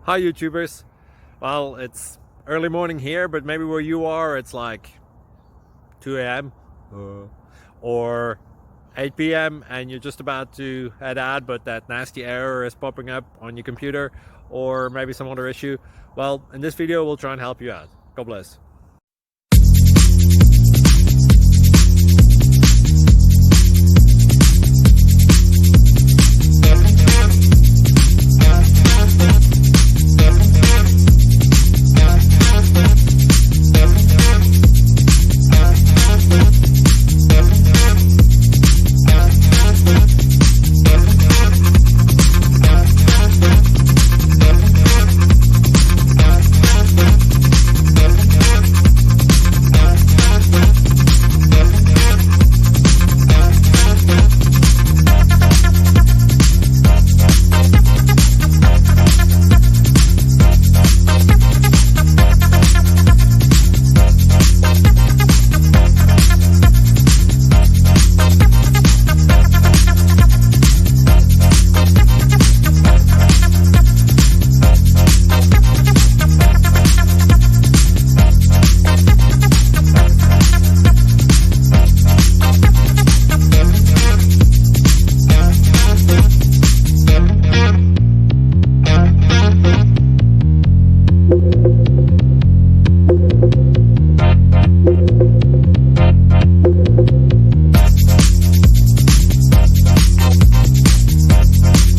Hi YouTubers. Well, it's early morning here, but maybe where you are it's like 2 a.m. Or 8 p.m. and you're just about to head out, but that nasty error is popping up on your computer, or maybe some other issue. Well, in this video we'll try and help you out. God bless.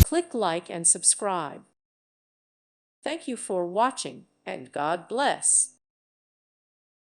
Click like and subscribe. Thank you for watching, and God bless.